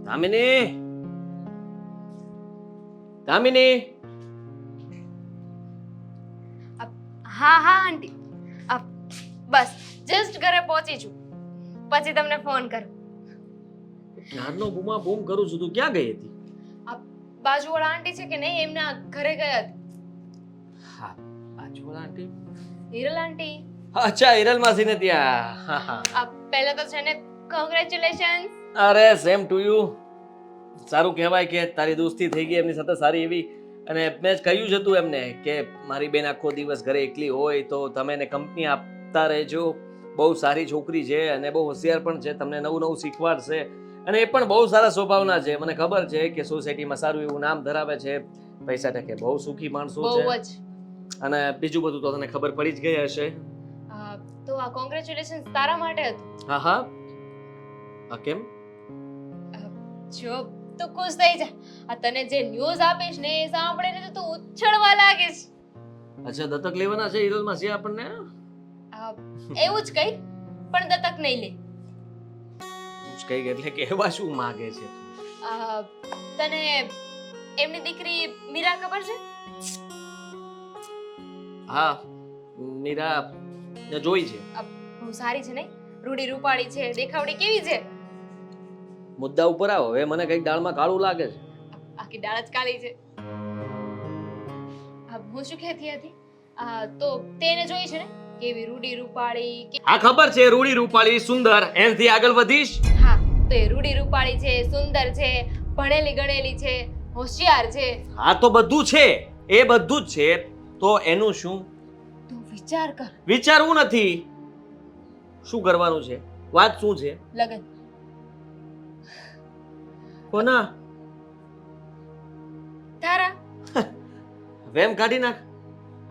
દામિની દામિની હા હા આંટી બસ જસ્ટ ઘરે પહોંચી છું પછી તમને ફોન કરું. ક્યારનો બૂમા બૂમ કરું છું, તું ક્યાં ગઈ હતી? આ બાજુવાળા આંટી છે કે નહીં એમના ઘરે ગયા હતી. હા, બાજુવાળા આંટી. હિરલ આંટી. અચ્છા, હિરલ માસીને ત્યાં. હા હા. આ પહેલા તો છે ને કોંગ્રેચ્યુલેશન્સ. અરે સેમ ટુ યુ. સારું કહેવાય કે તારી દોસ્તી થઈ ગઈ એમની સાથે સારી એવી. અને મેં જ કહ્યું જ હતું એમને કે મારી બેન આખો દિવસ ઘરે એકલી હોય તો તમે એને કંપની આપતા રહેજો. બહુ સારી છોકરી છે અને બહુ હોશિયાર પણ છે, તમને નવું નવું શીખવાડશે. અને એ પણ બહુ સારા સ્વભાવના છે, મને ખબર છે કે સોસાયટીમાં સારું એવું નામ ધરાવે છે, પૈસા ટકે બહુ સુખી માણસો છે. બહુ જ. અને બીજું બધું તો તને ખબર પડી જ ગઈ હશે. તો આ કોંગ્રેચ્યુલેશન્સ તારા માટે હતું. હા હા. આ કેમ? જો તું ખુશ થઈ જા. આ તને જે ન્યૂઝ આપીશ ને એ સાંભળીને તો તું ઉછળવા લાગીશ. અચ્છા, દત્તક લેવાના છે હિરલ માસી આપણને? એવું જ કઈ પણ દત્તક નહીં લે. કઈ એટલે કહેવા શું માંગે છે? તને એમની દીકરી મીરા ખબર છે? હા, મીરા જોઈ છે. બહુ સારી છે નહીં? રૂડી રૂપાળી છે, દેખાવડી કેવી છે? મુદ્દા ઉપર આવો, હવે મને કઈક દાળમાં કાળું લાગે છે. આખી દાળ જ કાળી છે. હું શું કહેતી હતી? તો તેને જોઈ છે ને કેવી રૂડી રૂપાળી. હા ખબર છે, રૂડી રૂપાળી સુંદર. એનથી આગળ વધીશ. હા, તો એ રૂડી રૂપાળી છે, સુંદર છે, ભણેલી ગણેલી છે, હોશિયાર છે. હા તો બધું છે, એ બધું જ છે. તો એનું શું? તું વિચાર કર. વિચારવું નથી. શું કરવાનું છે? વાત શું છે? લગન. કોના? તારા. વેમ કાઢી નાખ.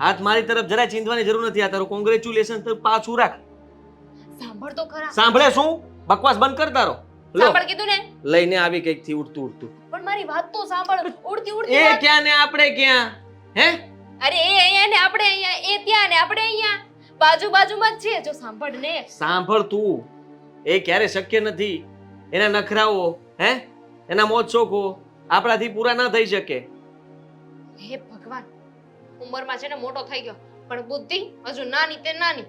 હાથ મારી તરફ જરાય ચીંધવાની જરૂર નથી. આ તારું કોંગ્રેચ્યુલેશન તો પાછું રાખ. સાંભળ તો ખરા. સાંભળે શું? બકવાસ બંધ કર તારો. લો, સાંભળ કીધું ને. લઈને આવી કઈક થી ઉડતું ઉડતું. પણ મારી વાત તો સાંભળ. ઉડતી ઉડતી એ વાત. ક્યાં ને આપણે ક્યાં? હે? અરે એ અહીંયા ને આપણે અહીંયા, એ ત્યાં ને આપણે અહીંયા. બાજુ બાજુમાં જ છે. જો સાંભળ ને. સાંભળ તું. એ ક્યારે શક્ય નથી. એના નખરાઓ, હે, એના મોજ શોખો આપણાથી પૂરા ના થઈ શકે. હે ભગવાન, ઉંમરમાં છે ને મોટો થઈ ગયો પણ બુદ્ધિ હજુ નાની તે નાની.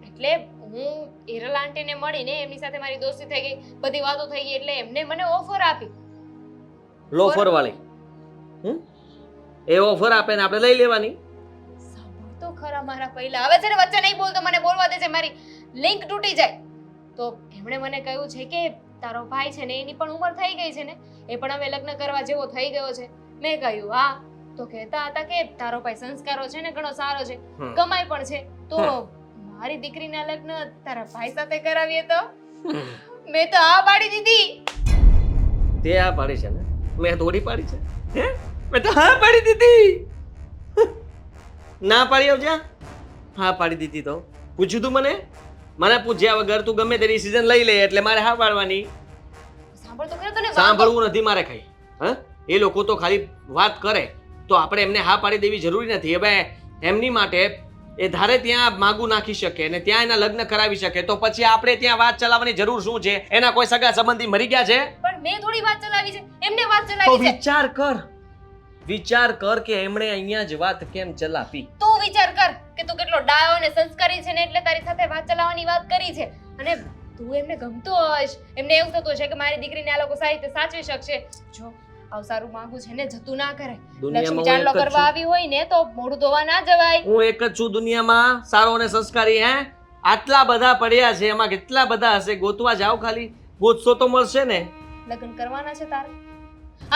એટલે હું હિરલ આંટીને મળીને એમની સાથે મારી દોસ્તી થઈ ગઈ, બધી વાતો થઈ ગઈ એટલે એમને મને ઓફર આપી. લોફર વાળી. એ ઓફર આપે ને આપણે લઈ લેવાની. સાંભળ તો ખરા મારા પહેલા. હવે છે ને વચ્ચે નહીં બોલતો, મને બોલવા દે છે, મારી લિંક તૂટી જાય. તો એમણે મને કહ્યું છે કે તારો ભાઈ છે ને એની પણ ઉંમર થઈ ગઈ છે ને, એ પણ હવે લગ્ન કરવા જેવો થઈ ગયો છે. મેં કહ્યું હા. તો કહેતા હતા કે તારો ભાઈ સંસ્કારો છે ને ઘણો સારો છે, કમાઈ પણ છે, તો મારી દીકરીના લગ્ન તારા ભાઈ સાથે કરાવીએ તો? મેં તો હા પાડી દીધી. તે હા પાડી છે ને? મેં થોડી પાડી છે? હે? મેં તો હા પાડી દીધી. ના પાડી આવજા. હા પાડી દીધી તો પૂછ્યું તું મને? મને પૂછ્યા વગર તું ગમે તે ડિસિઝન લઈ લે એટલે મારે હા પાડવાની. સાંભળ તો ખરા તને. સાંભળવું નથી મારે કઈ. હા, એ લોકો તો ખાલી વાત કરે તો આપણે એમને હા પાડી દેવી જરૂરી નથી. હવે એમની માટે એ ધારે ત્યાં માગું નાખી શકે ને ત્યાં એના લગ્ન કરાવી શકે, તો પછી આપણે ત્યાં વાત ચલાવવાની જરૂર શું છે? એના કોઈ સગા સંબંધી મરી ગયા છે? પણ મેં થોડી વાત ચલાવી છે, એમને વાત તો ચલાવી છે. વિચાર કર. વિચાર કર કે એમણે અહીંયા જ વાત કેમ ચલાવી. તું વિચાર કર કે તું કેટલો ડાયો અને સંસ્કારી છે ને એટલે તારી સાથે વાત ચલાવવાની વાત કરી છે. અને તું એમને ગમતો હોઈશ, એમને એવું થતું હશે કે મારી દીકરીને આ લોકો સારી રીતે સાચવી શકશે. જો આવ સારું માંગુ છે ને જતું ના કરે. લક્ષ્મી ચાંદલો કરવા આવી હોય ને તો મોઢું ધોવા ના જવાય. હું એક જ છું દુનિયામાં સારો અને સંસ્કારી. હે, આટલા બધા પડ્યા છે, એમાં કેટલા બધા હશે? ગોતવા જાવ ખાલી, ગોતશો તો મળશે ને. લગ્ન કરવાના છે તારે?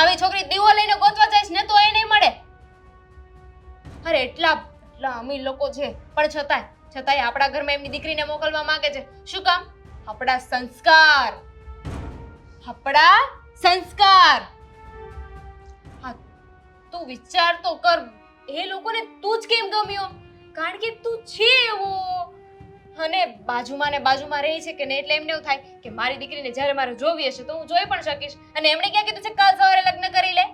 આવી છોકરી દીવો લઈને ગોતવા જઈશ ને તો એ નહીં મળે. અરે એટલા અમીર લોકો છે પણ છતાંય આપણા ઘરમાં એમની દીકરીને મોકલવા માંગે છે. શું કામ? આપણા સંસ્કાર. હા, તું વિચાર તો કર. એ લોકોને તું જ કેમ ગમ્યો? કારણ કે તું છે એવો. અને બાજુમાં રહી છે કે ને એટલે એમને એવું થાય કે મારી દીકરીને જ્યારે મારે જોવી હશે તો હું જોઈ પણ શકીશ. અને એમણે ક્યાં કીધું છે કાલ સવારે લગ્ન કરી લે?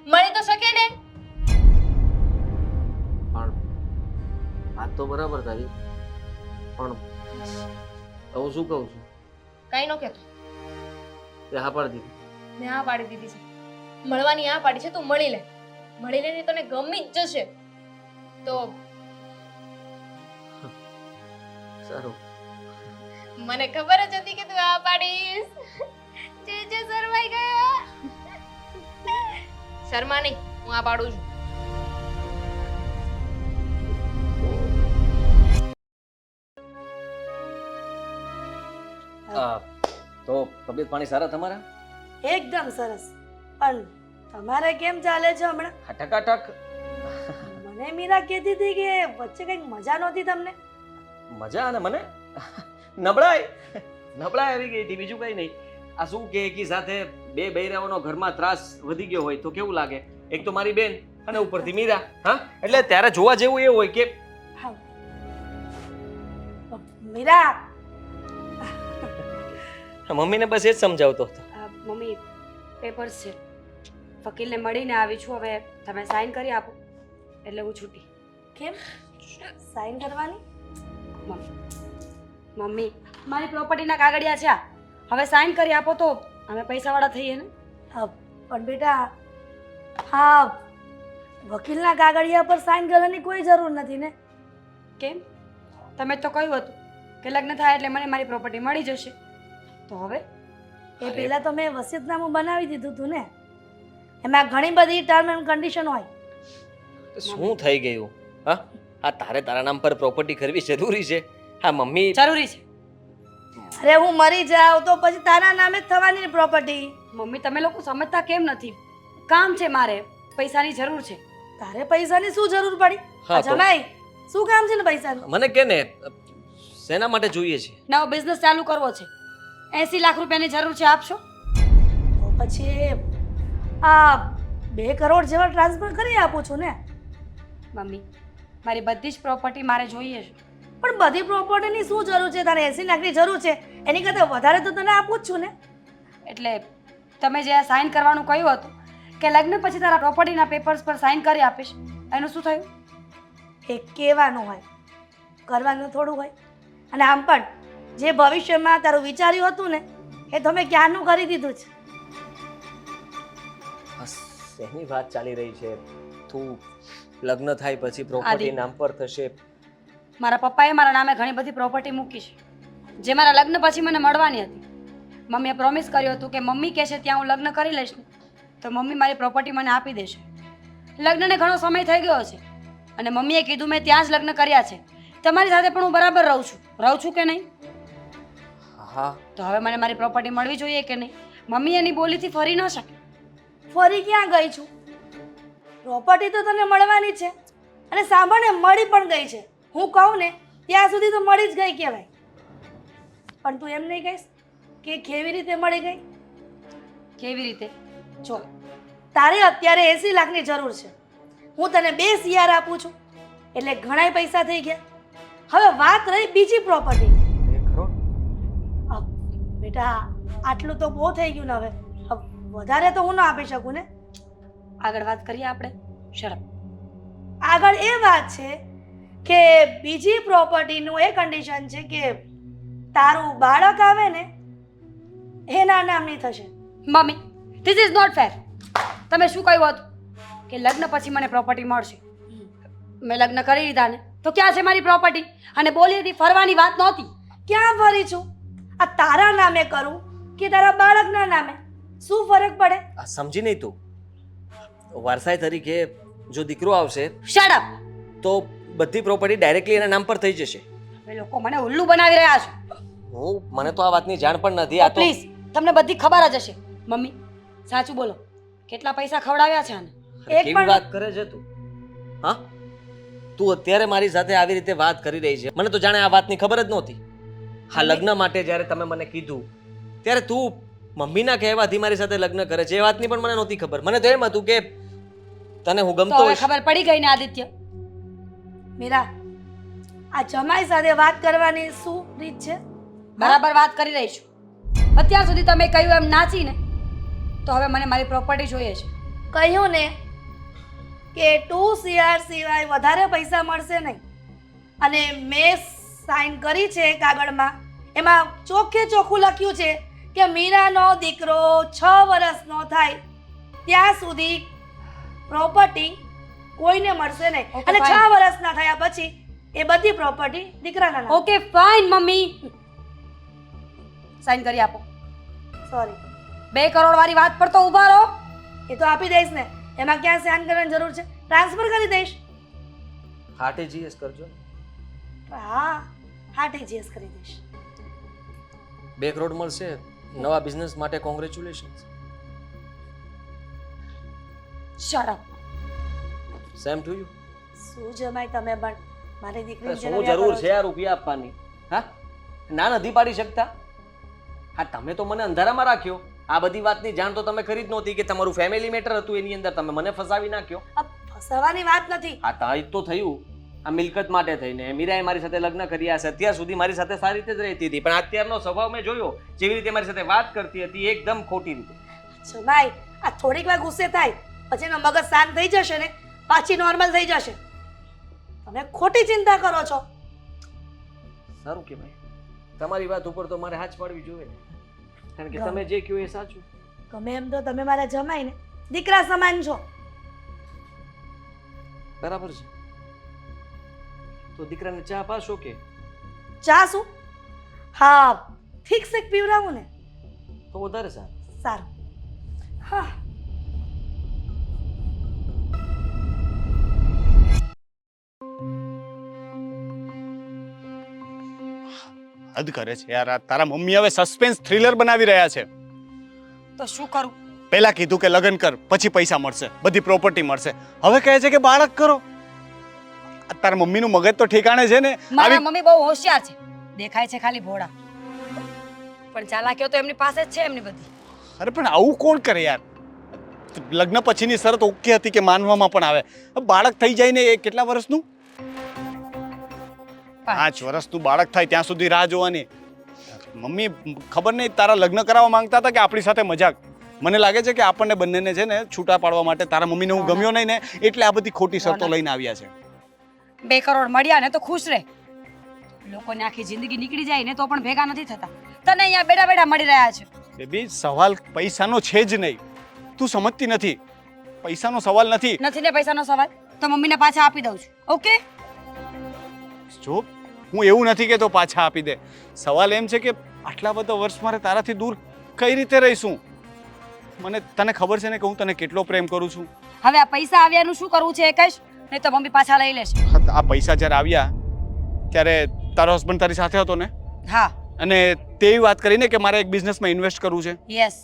મળી તો શકે ને. પણ વાત તો બરાબર તારી, પણ હું શું કહું છું? કઈ નો કહેતો. તે હા પાડી દીધી. મેં હા પાડી દીધી છે, મળવાની હા પાડી છે. તું મળી લે, મળી લે, તને ગમી જ જશે. તો સારું. મને ખબર જ હતી કે તું હા પાડીશ. જે શરમાઈ ગયા. શર્મા નહીં, હું આ પાડું છું. તો તબિયત પાણી સારા તમારા? એકદમ સરસ. પણ તમારે કેમ ચાલે છે હમણાં? હા, ટકાટક. મને મીરા કહેતી હતી કે વચ્ચે કંઈક મજા નહોતી તમને. મજા અને મને નબળાઈ આવી ગઈ હતી, બીજું કઈ નહીં. આ શું કે એકી સાથે બે બૈરાઓનો ઘરમાં ત્રાસ વધી ગયો હોય તો કેવું લાગે? એક તો મારી બેન અને ઉપરથી મીરા. હા, એટલે ત્યારે જોવા જેવું એ હોય કે હા. મીરા, મમ્મીને બસ એ જ સમજાવતો હતો. મમ્મી પેપર્સ છે, વકીલને મળીને આવી છું. હવે તમે સાઈન કરી આપો એટલે હું છૂટી. કેમ સાઈન કરવાની? મમ્મી મારી પ્રોપર્ટીના કાગળિયા છે આ. હવે સાઈન કરી આપો તો અમે પૈસાવાળા થઈએ ને. પણ બેટા, હા, વકીલના કાગળિયા પર સાઈન કરવાની કોઈ જરૂર નથી ને. કેમ? તમે તો કહ્યું હતું કે લગ્ન થાય એટલે મને મારી પ્રોપર્ટી મળી જશે. તો હવે એ પહેલા તો મેં વસિયતનામું બનાવી દીધું હતું ને. એમાં ઘણી બધી ટર્મ એન્ડ કન્ડિશન હોય. શું થઈ ગયું? હા, આ તારા નામ પર પ્રોપર્ટી કરવી જરૂરી છે? હા મમ્મી, જરૂરી છે. અરે હું મરી જાઉં તો પછી તારા નામે જ થવાની ને પ્રોપર્ટી. મમ્મી તમે લોકો સમજતા કેમ નથી? કામ છે મારે, પૈસાની જરૂર છે. તારે પૈસાની શું જરૂર પડી? હા, તો- જમાઈ, શું કામ છે ને પૈસાનું? મને કે ને શેના માટે જોઈએ છે? નવો બિઝનેસ ચાલુ કરવો છે, 80 લાખ રૂપિયાની જરૂર છે, આપશો? તો પછી આ 2 કરોડ જેવા ટ્રાન્સફર કરી આપું છું ને. મમ્મી મારી બધી જ પ્રોપર્ટી મારે જોઈએ છે. પણ બધી પ્રોપર્ટીની શું જરૂર છે? તારે 80 લાખની જરૂર છે, એની કરતાં વધારે તો તને આપું જ છું ને. એટલે તમે જે આ સાઇન કરવાનું કહ્યું હતું કે લગ્ન પછી તારા પ્રોપર્ટીના પેપર્સ પર સાઇન કરી આપીશ, એનું શું થયું? એ કહેવાનું હોય, કરવાનું થોડું હોય. અને આમ પણ જે ભવિષ્યમાં તારું વિચાર્યું હતું ને એ તો મેં ક્યારનું કરી દીધું છે. શેની વાત ચાલી રહી છે? તું લગ્ન થાય પછી પ્રોપર્ટી નામ પર થશે? મારા પપ્પાએ મારા નામે ઘણી બધી પ્રોપર્ટી મૂકી છે જે મારા લગ્ન પછી મને મળવાની હતી. મમ્મીએ પ્રોમિસ કર્યું હતું કે મમ્મી કહેશે ત્યાં હું લગ્ન કરી લઈશ ને તો મમ્મી મારી પ્રોપર્ટી મને આપી દેશે. લગ્નને ઘણો સમય થઈ ગયો છે અને મમ્મીએ કીધું મેં ત્યાં જ લગ્ન કર્યા છે. તમારી સાથે પણ હું બરાબર રહું છું કે નહીં? હા. તો હવે મને મારી પ્રોપર્ટી મળવી જોઈએ કે નહીં? મમ્મી એની બોલીથી ફરી ન શકે. ફરી ક્યાં ગઈ છું? પ્રોપર્ટી તો તને મળવાની છે અને સાંભળને મળી પણ ગઈ છે. હું કહું ને ત્યાં સુધી તો મળી જ ગઈ કહેવાય. પણ તું એમ નહીં કહીશ કે કેવી રીતે મળી ગઈ? કેવી રીતે? જો તારે અત્યારે 80 લાખની જરૂર છે, હું તને 2 CR આપું છું એટલે ઘણાય પૈસા થઈ ગયા. હવે વાત રહી બીજી પ્રોપર્ટી. 2 કરોડ? બેટા આટલું તો બહુ થઈ ગયું ને. હવે વધારે તો હું ન આપી શકું ને. આગળ વાત કરીએ આપણે. શરમ. આગળ એ વાત છે કે બીજી પ્રોપર્ટીનું એ કન્ડિશન છે કે તારું બાળક આવે ને એના નામની થશે. મમ્મી ધીસ ઇઝ નોટ ફેર. તમે શું કહ્યું હતું કે લગ્ન પછી મને પ્રોપર્ટી મળશે? મેં લગ્ન કરી લીધા ને તો ક્યાં છે મારી પ્રોપર્ટી? અને બોલી હતી ફરવાની વાત નહોતી. ક્યાં ફરી છું? આ તારા નામે કરું કે તારા બાળકના નામે, શું ફરક પડે? આ સમજી નહીં તું? વારસાઈ તરીકે જો દીકરો આવશે શટ અપ. તો બધી પ્રોપર્ટી ડાયરેક્ટલી એના નામ પર થઈ જશે. તમે લોકો મને ઉલ્લુ બનાવી રહ્યા છો. મને તો આ વાતની જાણ પણ નથી. આ તો પ્લીઝ તમને બધી ખબર જ હશે. મમ્મી સાચું બોલો, કેટલા પૈસા ખવડાવ્યા છે આને? એક કેવી પણ- વાત કરે છે તું? હા, તું અત્યારે મારી સાથે આવી રીતે વાત કરી રહી છે. મને તો જાણે આ વાતની ખબર જ નહોતી. હા, લગ્ન માટે જ્યારે તમે મને કીધું ત્યારે તું મમ્મીના કહેવાથી મારી સાથે લગ્ન કરે છે એ વાતની પણ મને નહોતી ખબર. મને તો એમ હતું કે તને હું તો ગમતો હવે હોઈશ. ખબર પડી ગઈ ને આદિત્ય? મીરા, આ જમાઈ સાથે વાત કરવાની શું રીત છે? બરાબર વાત કરી રહી છું. અત્યાર સુધી તમે કહ્યું એમ નાચીને તો હવે મને મારી પ્રોપર્ટી જોઈએ છે. કહ્યું ને કે 2 CR સિવાય વધારે પૈસા મળશે નહીં. અને મેં સાઈન કરી છે કાગળમાં, એમાં ચોખ્ખે ચોખ્ખું લખ્યું છે કે મીરાનો દીકરો 6 વર્ષનો થાય ત્યાં સુધી પ્રોપર્ટી કોઈને મળશે નહીં. Okay, અને fine. 6 વર્ષના થયા પછી એ બધી પ્રોપર્ટી દીકરાના નામે. ઓકે ફાઇન મમ્મી, સાઈન કરી આપો. સોરી, 2 કરોડ વાળી વાત પર તો ઊભા રહો. એ તો આપી દઈશ ને, એમાં ક્યાં સાઇન કરવાની જરૂર છે? ટ્રાન્સફર કરી દઈશ. આરટીજીએસ કરજો ને. હા, આરટીજીએસ કરી દઈશ. 2 કરોડ મળશે નવા બિઝનેસ માટે. Congratulations. Shut up. Same to you. શું જમાય તમે પણ મારી દીકરી શું જરૂર છે આ રૂપિયા આપવાની? હા, ના નથી પાડી શકતા? હા, તમે તો મને અંધારામાં રાખ્યો. આ બધી વાતની જાણ તો તમે કરી જ નહોતી કે તમારું ફેમિલી મેટર હતું, એની અંદર તમે મને ફસાવી નાખ્યો. ફસાવાની વાત નથી. હા, તારી તો થયું આ મિલકત માટે થઈને. મીરાએ મારી સાથે લગ્ન કર્યા છે, અત્યાર સુધી મારી સાથે સારી રીતે જ રહેતી હતી, પણ અત્યારનો સ્વભાવ મેં જોયો, જેવી રીતે મારી સાથે વાત કરતી હતી એકદમ ખોટી રીતે. જમાય, આ થોડીક વાર ગુસ્સે થાય પછી એનો મગજ શાંત થઈ જશે ને, પાછી નોર્મલ થઈ જશે. તમે ખોટી ચિંતા કરો છો. સારું કે ભાઈ, તમારી વાત ઉપર તો મારે હાથ પાડવી જોઈએ ને, કારણ કે તમે જે કહો એ સાચું. ગમે એમ તો તમે મારા જમાઈ ને દીકરા સમાન છો. બરાબર છે, તો દીકરાને ચા પાશો કે? ચા શું? હા, ઠીક છે, પીવડાવું ને. તો વધારે સારું. સારું. હા, હદ કરે છે યાર. આ તારા મમ્મી હવે સસ્પેન્સ થ્રિલર બનાવી રહ્યા છે. તો શું કરું? પહેલા કીધું કે લગ્ન કર, પછી પૈસા મળશે, બધી પ્રોપર્ટી મળશે. હવે કહે છે કે બાળક કરો. આ તારા મમ્મીનું મગજ તો ઠેકાણે છે ને? મારા મમ્મી બહુ હોશિયાર છે, દેખાય છે ખાલી ભોળા, પણ ચાલાકીઓ તો એમની પાસે જ છે એમની બધી. અરે પણ આવું કોણ કરે યાર? લગ્ન પછીની શરત ઓકે હતી કે માનવામાં પણ આવે. હવે બાળક થઈ જાય ને, એ કેટલા વર્ષનું? 5 વર્ષનું બાળક થાય ત્યાં સુધી રાહ જોવાની. મમ્મી ખબર નહીં તારા લગ્ન કરાવવા માંગતા હતા કે આપણી સાથે મજાક? મને લાગે છે કે આપણને બંનેને છે ને છૂટા પાડવા માટે તારા મમ્મીને હું ગમ્યો નહીં ને, એટલે આ બધી ખોટી શરતો લઈને આવ્યા છે. 2 કરોડ મળ્યા ને તો ખુશ રહે. લોકોની આખી જિંદગી નીકળી જાય ને તો પણ ભેગા નથી થતા. તને અહીંયા બેઠા બેઠા મળી રહ્યા છે. બેબી, સવાલ પૈસાનો છે જ નહીં. તું સમજતી નથી. પૈસાનો સવાલ નથી. નથી ને પૈસાનો સવાલ, તો મમ્મીને પાછા આપી દઉં છું. ઓકે? જો હું એવું નથી કે તો પાછા આપી દે. સવાલ એમ છે કે આટલા બધા વર્ષ મારે તારાથી દૂર કઈ રીતે રહીશું? તને ખબર છે ને કે હું તને કેટલો પ્રેમ કરું છું. હવે આ પૈસા આવ્યાનું શું કરવું છે એ કહીશ, નહીં તો મમ્મી પાછા લઈ લેશે. આ પૈસા જ્યારે આવ્યા ત્યારે તારો હસબન્ડ તારી સાથે હતો ને? હા. અને તેવી વાત કરીને કે મારે એક બિઝનેસમાં ઇન્વેસ્ટ કરવું છે. યસ.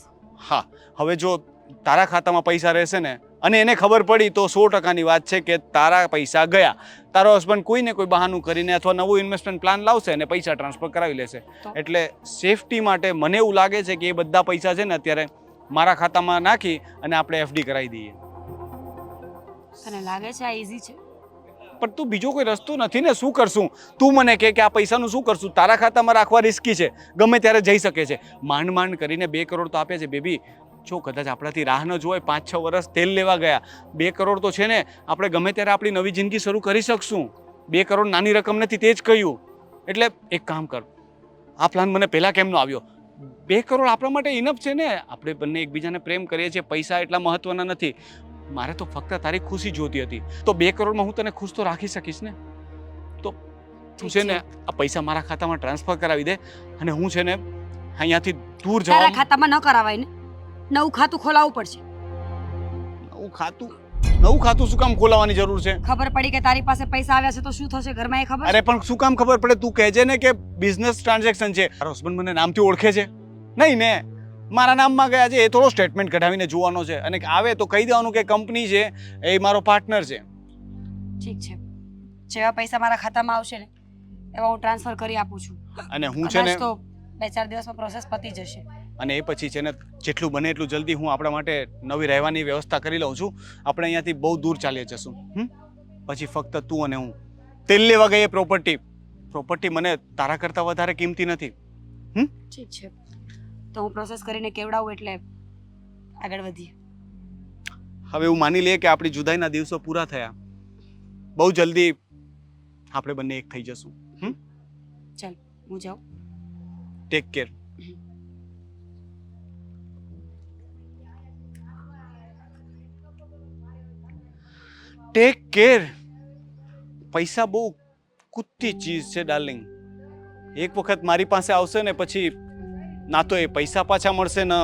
હા, હવે જો તારા ખાતામાં પૈસા રહેશે ને અને એને ખબર પડી તો 100%ની વાત છે કે તારા પૈસા ગયા. તારો હસબન્ડ કોઈને કોઈ બહાનું કરીને અથવા નવું ઇન્વેસ્ટમેન્ટ પ્લાન લાવશે અને પૈસા ટ્રાન્સફર કરાવી લેશે. એટલે સેફટી માટે મને એવું લાગે છે કે એ બધા પૈસા છે ને અત્યારે મારા ખાતામાં નાખી અને આપણે એફડી કરાવી દઈએ. તને લાગે છે આ ઈઝી છે? પણ તું બીજો કોઈ રસ્તો નથી ને. શું કરશું? તું મને કે આ પૈસાનું શું કરશું? તારા ખાતામાં રાખવા રિસ્કી છે, ગમે ત્યારે જઈ શકે છે. માંડ માંડ કરીને 2 કરોડ તો આપ્યા છે બેબી. જો કદાચ આપણાથી રાહ ન જોવાય, 5-6 વર્ષ તેલ લેવા ગયા, 2 કરોડ તો છે ને, આપણે ગમે ત્યારે આપણી નવી જિંદગી શરૂ કરી શકશું. 2 કરોડ નાની રકમ નથી, તે જ કહ્યું. એટલે એક કામ કર, આ પ્લાન મને પહેલા કેમ ન આવ્યો? 2 કરોડ આપણા માટે ઇનફ છે ને. આપણે બંને એકબીજાને પ્રેમ કરીએ છીએ, પૈસા એટલા મહત્વના નથી. મારે તો ફક્ત તારી ખુશી જોતી હતી, તો 2 કરોડમાં હું તને ખુશ તો રાખી શકીશ ને. તો તું છે ને આ પૈસા મારા ખાતામાં ટ્રાન્સફર કરાવી દે અને હું છે ને અહીંયાથી દૂર જવા. તારા ખાતામાં ન કરાવાય ને, નવું ખાતું ખોલાવવું પડશે. નવું ખાતું શું કામ ખોલાવવાની જરૂર છે? ખબર પડી કે તારી પાસે પૈસા આવ્યા છે તો શું થશે ઘરમાં એ ખબર? અરે પણ શું કામ ખબર પડે? તું કહેજે ને કે બિઝનેસ ટ્રાન્ઝેક્શન છે. તારો હસબન્ડ મને નામથી ઓળખે છે? નહીં ને. મારા નામમાં ગયા છે, એ થોડો સ્ટેટમેન્ટ કઢાવીને જોવાનો છે અને આવે તો કહી દેવાનું કે કંપની છે, એ મારો પાર્ટનર છે. ઠીક છે, જેવા પૈસા મારા ખાતામાં આવશે ને એવા હું ટ્રાન્સફર કરી આપું છું. અને હું છે ને તો 2-4 દિવસમાં પ્રોસેસ પતી જશે. અને એ પછી છે ને જેટલું બને એટલું જલ્દી હું આપણા માટે નવી રહેવાની વ્યવસ્થા કરી લઉં છું. આપણે અહીંયાથી બહુ દૂર ચાલી જશું. પછી ફક્ત તું અને હું. તેલ લેવા ગઈ પ્રોપર્ટી મને તારા કરતાં વધારે કિંમતી નથી. ઠીક છે, તો હું પ્રોસેસ કરીને કેવડાવું એટલે આગળ વધીએ. હવે એવું માની લઈએ કે આપણી જુદાઈના દિવસો પૂરા થયા, બહુ જલ્દી આપણે બંને એક થઈ જશું. ચાલ હું જાઉં. Take care. Take care. પૈસા બહુ કુત્તી ચીજ છે ડાર્લિંગ. એક વખત મારી પાસે આવશે ને પછી ના તો એ પૈસા પાછા મળશે ને